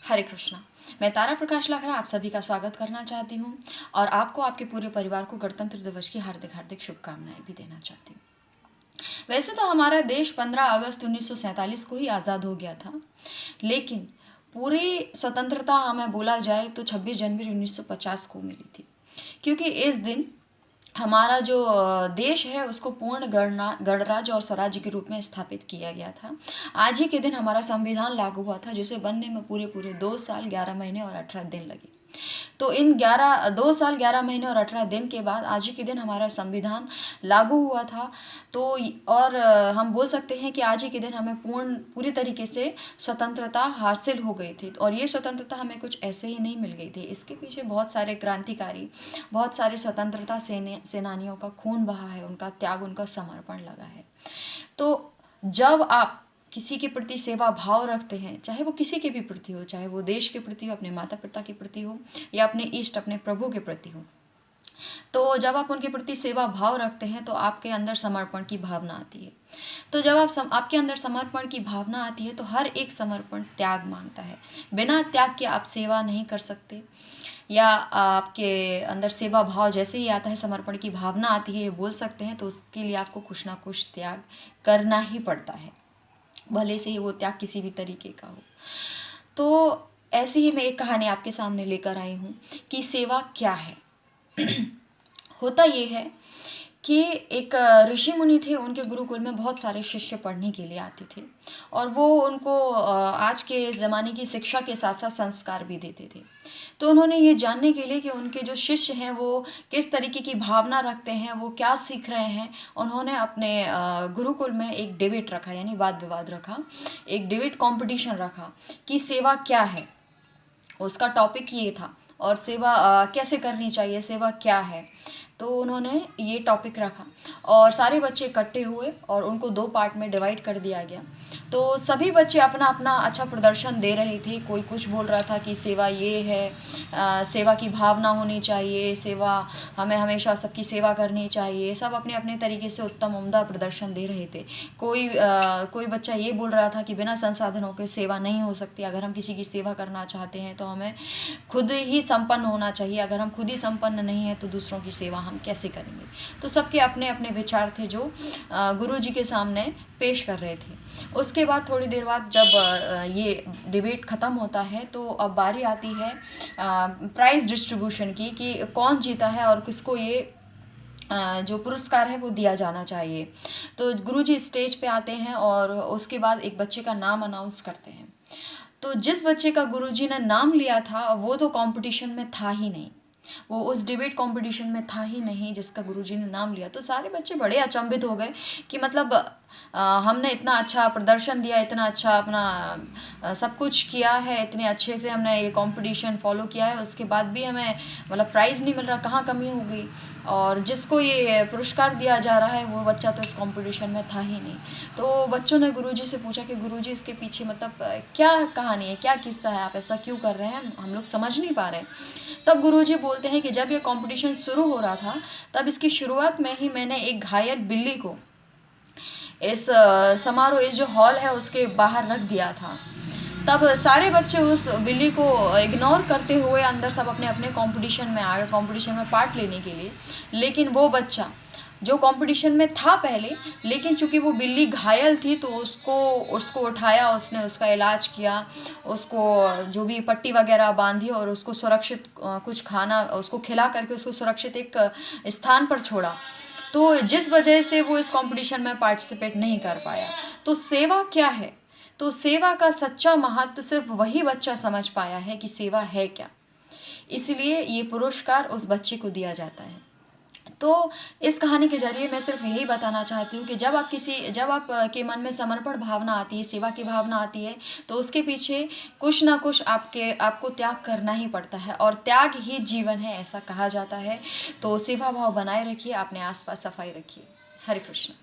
हरे कृष्णा। मैं तारा प्रकाश लाखरा आप सभी का स्वागत करना चाहती हूँ और आपको आपके पूरे परिवार को गणतंत्र दिवस की हार्दिक हार्दिक शुभकामनाएं भी देना चाहती हूँ। वैसे तो हमारा देश 15 अगस्त 1947 को ही आज़ाद हो गया था, लेकिन पूरी स्वतंत्रता हमें बोला जाए तो 26 जनवरी 1950 को मिली थी, क्योंकि इस दिन हमारा जो देश है उसको पूर्ण गणराज्य और स्वराज्य के रूप में स्थापित किया गया था। आज ही के दिन हमारा संविधान लागू हुआ था, जिसे बनने में पूरे पूरे 2 साल 11 महीने और 18 दिन लगे। तो इन 2 साल 11 महीने और 18 दिन के बाद आज ही के दिन हमारा संविधान लागू हुआ था। तो और हम बोल सकते हैं कि आज ही के दिन हमें पूरी तरीके से स्वतंत्रता हासिल हो गई थी। और ये स्वतंत्रता हमें कुछ ऐसे ही नहीं मिल गई थी, इसके पीछे बहुत सारे क्रांतिकारी, बहुत सारे स्वतंत्रता सेनानियों का खून बहा है, उनका त्याग, उनका समर्पण लगा है। तो जब आप किसी के प्रति सेवा भाव रखते हैं, चाहे वो किसी के भी प्रति हो, चाहे वो देश के प्रति हो, अपने माता पिता के प्रति हो, या अपने इष्ट, अपने प्रभु के प्रति हो, तो जब आप उनके प्रति सेवा भाव रखते हैं तो आपके अंदर समर्पण की भावना आती है। तो जब आपके अंदर समर्पण की भावना आती है तो हर एक समर्पण त्याग मांगता है। बिना त्याग के आप सेवा नहीं कर सकते, या आपके अंदर सेवा भाव जैसे ही आता है, समर्पण की भावना आती है, ये बोल सकते हैं, तो उसके लिए आपको कुछ ना कुछ त्याग करना ही पड़ता है, भले से ही वो त्याग किसी भी तरीके का हो। तो ऐसे ही मैं एक कहानी आपके सामने लेकर आई हूँ कि सेवा क्या है। होता ये है कि एक ऋषि मुनि थे, उनके गुरुकुल में बहुत सारे शिष्य पढ़ने के लिए आते थे और वो उनको आज के ज़माने की शिक्षा के साथ साथ संस्कार भी देते थे। तो उन्होंने ये जानने के लिए कि उनके जो शिष्य हैं वो किस तरीके की भावना रखते हैं, वो क्या सीख रहे हैं, उन्होंने अपने गुरुकुल में एक डिबेट रखा, यानी वाद विवाद रखा, एक डिबेट कॉम्पिटिशन रखा कि सेवा क्या है। उसका टॉपिक ये था, और सेवा कैसे करनी चाहिए, सेवा क्या है। तो उन्होंने ये टॉपिक रखा और सारे बच्चे इकट्ठे हुए और उनको 2 पार्ट में डिवाइड कर दिया गया। तो सभी बच्चे अपना अपना अच्छा प्रदर्शन दे रहे थे। कोई कुछ बोल रहा था कि सेवा ये है, सेवा की भावना होनी चाहिए, सेवा हमें हमेशा सबकी सेवा करनी चाहिए। सब अपने अपने तरीके से उत्तम उम्दा प्रदर्शन दे रहे थे। कोई बच्चा ये बोल रहा था कि बिना संसाधनों के सेवा नहीं हो सकती। अगर हम किसी की सेवा करना चाहते हैं तो हमें खुद ही संपन्न होना चाहिए। अगर हम खुद ही संपन्न नहीं हैं तो दूसरों की सेवा हम कैसे करेंगे। तो सबके अपने अपने विचार थे जो गुरुजी के सामने पेश कर रहे थे। उसके बाद थोड़ी देर बाद जब ये डिबेट ख़त्म होता है तो अब बारी आती है प्राइज़ डिस्ट्रीब्यूशन की, कि कौन जीता है और किसको ये जो पुरस्कार है वो दिया जाना चाहिए। तो गुरुजी स्टेज पे आते हैं और उसके बाद एक बच्चे का नाम अनाउंस करते हैं। तो जिस बच्चे का गुरुजी ने नाम लिया था वो तो कंपटीशन में था ही नहीं, वो उस डिबेट कंपटीशन में था ही नहीं जिसका गुरुजी ने नाम लिया। तो सारे बच्चे बड़े अचंभित हो गए कि मतलब हमने इतना अच्छा प्रदर्शन दिया, इतना अच्छा अपना सब कुछ किया है, इतने अच्छे से हमने ये कंपटीशन फॉलो किया है, उसके बाद भी हमें मतलब प्राइज़ नहीं मिल रहा, कहाँ कमी हो गई। और जिसको ये पुरस्कार दिया जा रहा है वो बच्चा तो इस कंपटीशन में था ही नहीं। तो बच्चों ने गुरुजी से पूछा कि गुरुजी इसके पीछे मतलब क्या कहानी है, क्या किस्सा है, आप ऐसा क्यों कर रहे हैं, हम लोग समझ नहीं पा रहे। तब गुरुजी बोलते हैं कि जब ये कंपटीशन शुरू हो रहा था तब इसकी शुरुआत में ही मैंने एक घायल बिल्ली को इस समारोह, इस जो हॉल है उसके बाहर रख दिया था। तब सारे बच्चे उस बिल्ली को इग्नोर करते हुए अंदर सब अपने अपने कंपटीशन में आ गए, कंपटीशन में पार्ट लेने के लिए। लेकिन वो बच्चा जो कंपटीशन में था पहले, लेकिन चूंकि वो बिल्ली घायल थी तो उसको उठाया, उसने उसका इलाज किया, उसको जो भी पट्टी वगैरह बांधी और उसको सुरक्षित कुछ खाना उसको खिला करके उसको सुरक्षित एक स्थान पर छोड़ा। तो जिस वजह से वो इस कंपटीशन में पार्टिसिपेट नहीं कर पाया। तो सेवा क्या है? तो सेवा का सच्चा महत्व सिर्फ वही बच्चा समझ पाया है कि सेवा है क्या। इसलिए ये पुरस्कार उस बच्चे को दिया जाता है। तो इस कहानी के ज़रिए मैं सिर्फ यही बताना चाहती हूँ कि जब आप के मन में समर्पण भावना आती है, सेवा की भावना आती है, तो उसके पीछे कुछ ना कुछ आपको त्याग करना ही पड़ता है, और त्याग ही जीवन है, ऐसा कहा जाता है। तो सेवा भाव बनाए रखिए, अपने आसपास सफाई रखिए। हरे कृष्ण।